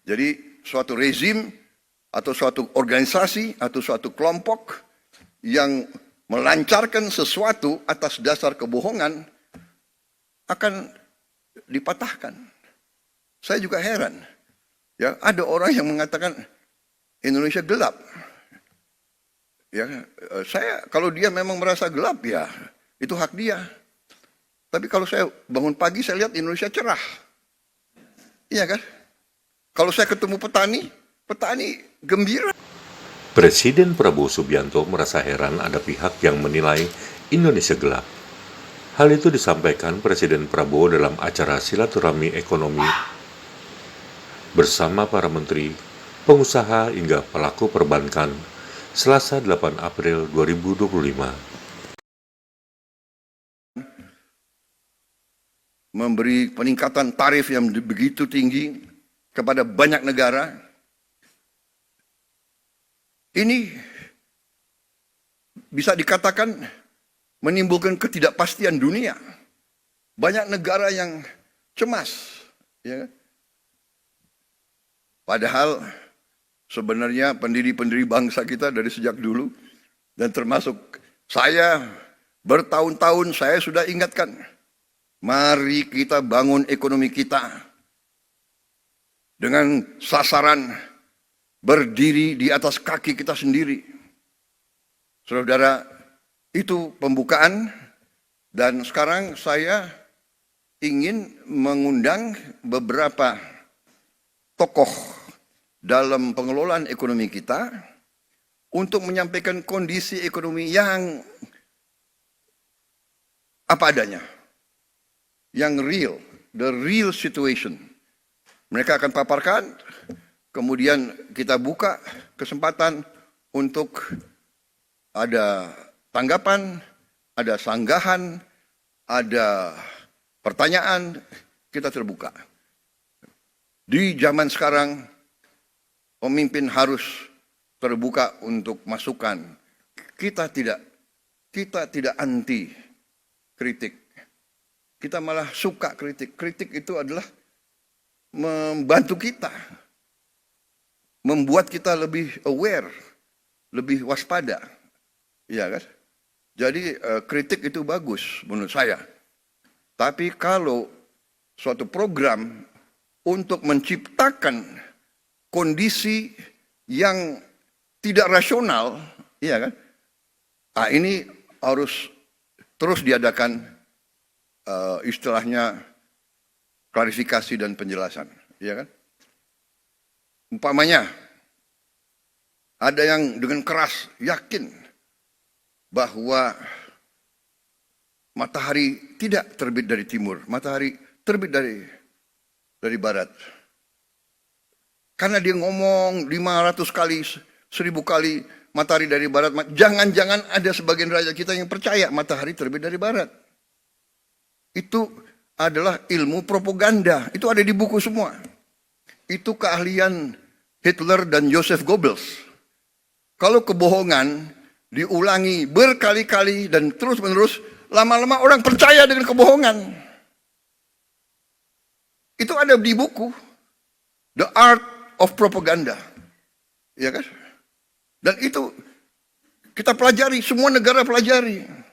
Jadi suatu rezim atau suatu organisasi atau suatu kelompok yang melancarkan sesuatu atas dasar kebohongan akan dipatahkan. Saya juga heran. Ya, ada orang yang mengatakan Indonesia gelap. Ya, saya kalau dia memang merasa gelap ya itu hak dia. Tapi kalau saya bangun pagi saya lihat Indonesia cerah. Iya kan? Kalau saya ketemu petani, petani gembira. Presiden Prabowo Subianto merasa heran ada pihak yang menilai Indonesia gelap. Hal itu disampaikan Presiden Prabowo dalam acara silaturahmi ekonomi bersama para menteri, pengusaha hingga pelaku perbankan Selasa 8 April 2025. Memberi peningkatan tarif yang begitu tinggi kepada banyak negara. Ini bisa dikatakan menimbulkan ketidakpastian dunia. Banyak negara yang cemas. Ya. Padahal sebenarnya pendiri-pendiri bangsa kita dari sejak dulu, dan termasuk saya bertahun-tahun saya sudah ingatkan, mari kita bangun ekonomi kita dengan sasaran berdiri di atas kaki kita sendiri. Saudara, itu pembukaan, dan sekarang saya ingin mengundang beberapa tokoh dalam pengelolaan ekonomi kita untuk menyampaikan kondisi ekonomi yang apa adanya, yang real, the real situation. Mereka akan paparkan, kemudian kita buka kesempatan untuk ada tanggapan, ada sanggahan, ada pertanyaan, kita terbuka. Di zaman sekarang, pemimpin harus terbuka untuk masukan. Kita tidak anti kritik. Kita malah suka kritik. Kritik itu adalah membantu kita, membuat kita lebih aware, lebih waspada. Iya kan? Jadi kritik itu bagus menurut saya. Tapi kalau suatu program untuk menciptakan kondisi yang tidak rasional, iya kan? Ini harus terus diadakan istilahnya klarifikasi dan penjelasan, iya kan? Umpamanya ada yang dengan keras yakin bahwa matahari tidak terbit dari timur, matahari terbit dari barat. Karena dia ngomong 500 kali, 1000 kali matahari dari barat. Jangan-jangan ada sebagian rakyat kita yang percaya matahari terbit dari barat. Itu adalah ilmu propaganda. Itu ada di buku semua. Itu keahlian Hitler dan Joseph Goebbels. Kalau kebohongan diulangi berkali-kali dan terus-menerus, lama-lama orang percaya dengan kebohongan. Itu ada di buku The Art of Propaganda, ya kan? Dan itu kita pelajari, semua negara pelajari.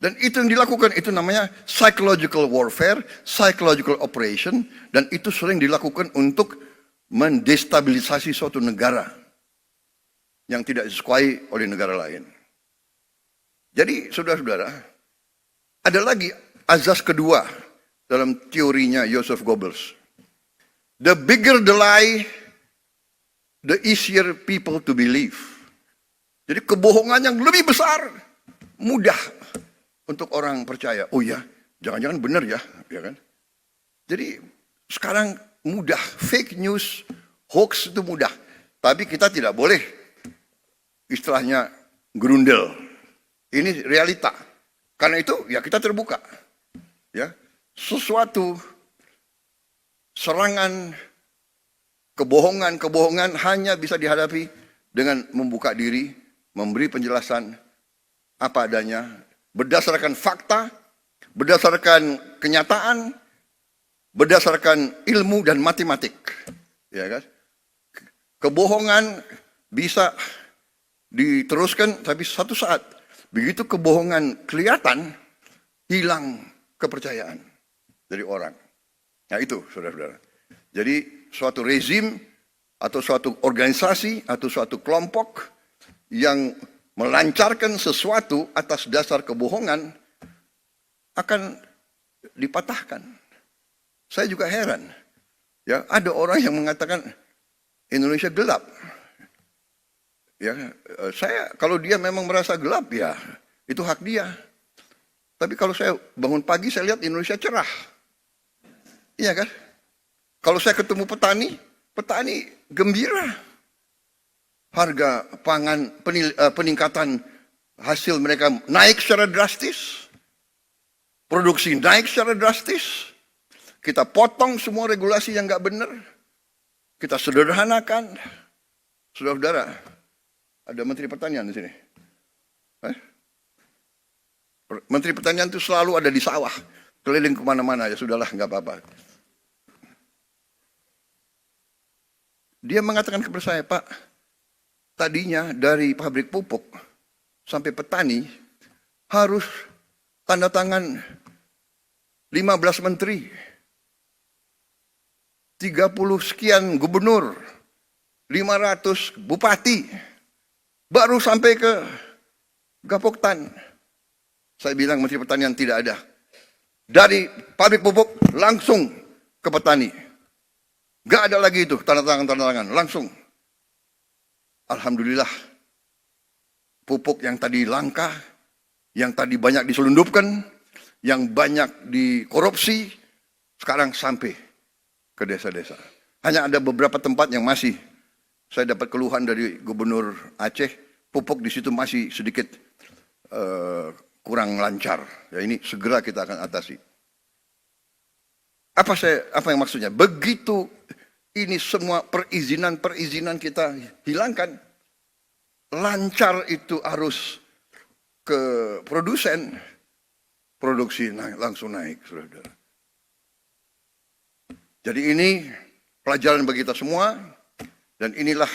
Dan itu yang dilakukan, itu namanya psychological warfare, psychological operation, dan itu sering dilakukan untuk mendestabilisasi suatu negara yang tidak disukai oleh negara lain. Jadi, saudara-saudara, ada lagi azas kedua dalam teorinya Joseph Goebbels. The bigger the lie, the easier people to believe. Jadi kebohongan yang lebih besar, mudah untuk orang percaya. Oh ya, jangan-jangan benar ya, ya kan? Jadi sekarang mudah, fake news, hoax itu mudah. Tapi kita tidak boleh istilahnya gerundel. Ini realita. Karena itu ya kita terbuka. Ya, sesuatu serangan, kebohongan hanya bisa dihadapi dengan membuka diri, memberi penjelasan apa adanya, berdasarkan fakta, berdasarkan kenyataan, berdasarkan ilmu dan matematik. Ya kan? Kebohongan bisa diteruskan, tapi satu saat begitu kebohongan kelihatan, hilang kepercayaan dari orang. Nah itu, saudara-saudara. Jadi suatu rezim atau suatu organisasi atau suatu kelompok yang melancarkan sesuatu atas dasar kebohongan akan dipatahkan. Saya juga heran. Ya, ada orang yang mengatakan Indonesia gelap. Ya, saya kalau dia memang merasa gelap ya itu hak dia. Tapi kalau saya bangun pagi saya lihat Indonesia cerah. Iya kan? Kalau saya ketemu petani, petani gembira. Harga pangan, peningkatan hasil mereka naik secara drastis. Produksi naik secara drastis. Kita potong semua regulasi yang nggak benar. Kita sederhanakan. Saudara-saudara, ada Menteri Pertanian di sini. Menteri Pertanian itu selalu ada di sawah. Keliling kemana-mana, ya sudahlah, nggak apa-apa. Dia mengatakan kepada saya, Pak, tadinya dari pabrik pupuk sampai petani harus tanda tangan 15 menteri, 30 sekian gubernur, 500 bupati, baru sampai ke Gapoktan. Saya bilang Menteri Pertanian tidak ada. Dari pabrik pupuk langsung ke petani. Gak ada lagi itu tanda tangan, langsung. Alhamdulillah, pupuk yang tadi langka, yang tadi banyak diselundupkan, yang banyak dikorupsi, sekarang sampai ke desa-desa. Hanya ada beberapa tempat yang masih, saya dapat keluhan dari Gubernur Aceh, pupuk di situ masih sedikit kurang lancar. Ya ini segera kita akan atasi. Apa yang maksudnya? Begitu ini semua perizinan kita hilangkan, lancar itu arus ke produsen, produksi langsung naik, saudara. Jadi ini pelajaran bagi kita semua, dan inilah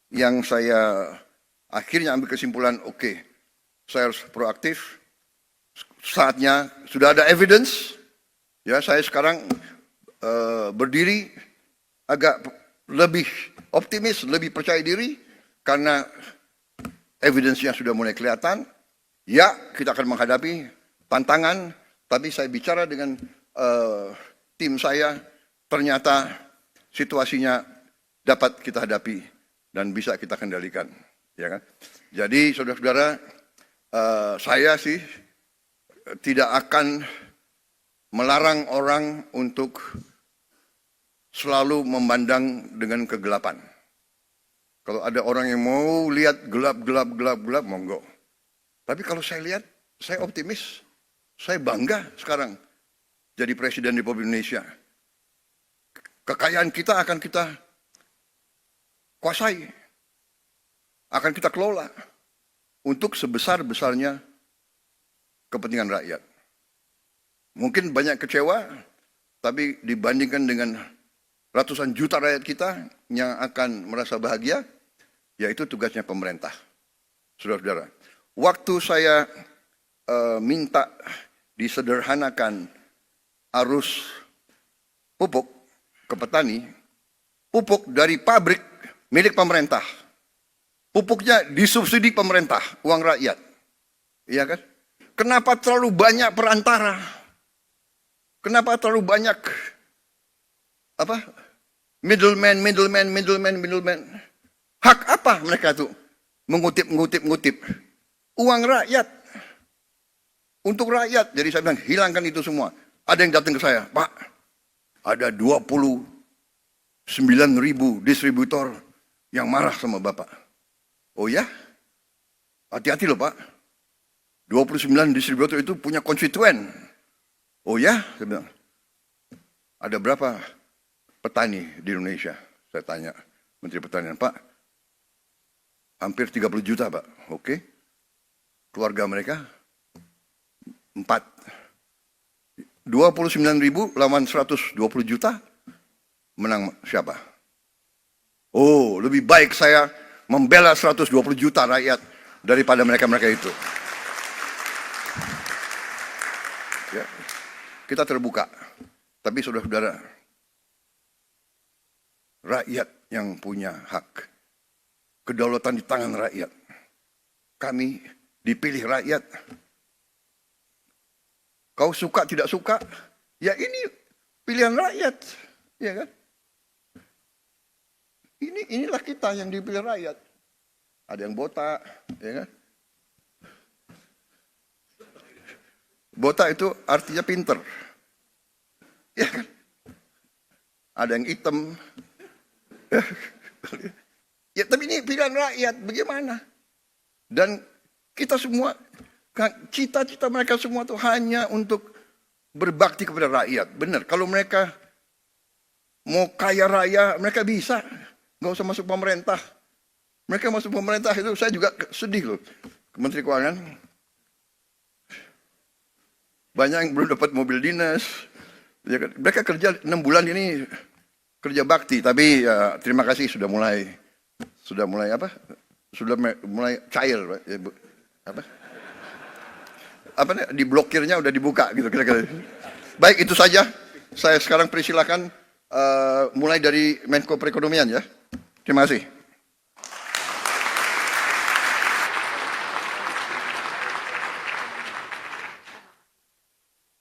yang saya akhirnya ambil kesimpulan, oke, saya harus proaktif, saatnya sudah ada evidence, ya saya sekarang berdiri agak lebih optimis, lebih percaya diri, karena evidence-nya sudah mulai kelihatan. Ya, kita akan menghadapi tantangan, tapi saya bicara dengan tim saya, ternyata situasinya dapat kita hadapi dan bisa kita kendalikan. Ya kan? Jadi, saudara-saudara, saya sih tidak akan melarang orang untuk selalu memandang dengan kegelapan. Kalau ada orang yang mau lihat gelap, monggo. Tapi kalau saya lihat, saya optimis. Saya bangga sekarang jadi Presiden Republik Indonesia. Kekayaan kita akan kita kuasai. Akan kita kelola. Untuk sebesar-besarnya kepentingan rakyat. Mungkin banyak kecewa, tapi dibandingkan dengan ratusan juta rakyat kita yang akan merasa bahagia, yaitu tugasnya pemerintah. Saudara-saudara, waktu saya minta disederhanakan arus pupuk ke petani, pupuk dari pabrik milik pemerintah, pupuknya disubsidi pemerintah, uang rakyat. Iya kan? Kenapa terlalu banyak perantara? Kenapa terlalu banyak middleman. Hak apa mereka tuh mengutip uang rakyat untuk rakyat. Jadi saya bilang hilangkan itu semua. Ada yang datang ke saya, Pak, ada 29.000 distributor yang marah sama Bapak. Oh ya? Hati-hati loh Pak. 29 distributor itu punya konstituen. Oh ya? Saya bilang. Ada berapa petani di Indonesia? Saya tanya Menteri Pertanian, Pak, hampir 30 juta Pak. Oke. Keluarga mereka 4. 29.000 lawan 120 juta, menang siapa? Oh, lebih baik saya membela 120 juta rakyat daripada mereka-mereka itu. Ya, kita terbuka. Tapi saudara-saudara, rakyat yang punya hak. Kedaulatan di tangan rakyat. Kami dipilih rakyat. Kau suka tidak suka, ya ini pilihan rakyat, ya kan? Inilah kita yang dipilih rakyat. Ada yang botak, ya kan? Botak itu artinya pinter, ya kan? Ada yang hitam, ya tapi ini pilihan rakyat, bagaimana? Dan kita semua, cita-cita mereka semua itu hanya untuk berbakti kepada rakyat. Benar, kalau mereka mau kaya raya, mereka bisa. Nggak usah masuk pemerintah. Mereka masuk pemerintah itu saya juga sedih loh. Menteri Keuangan. Banyak yang belum dapat mobil dinas. Ya, mereka kerja 6 bulan ini kerja bakti. Tapi ya, terima kasih sudah mulai apa? Sudah mulai cair. Apa nih, diblokirnya udah dibuka gitu kira-kira. Baik, itu saja. Saya sekarang persilakan mulai dari Menko Perekonomian ya. Terima kasih.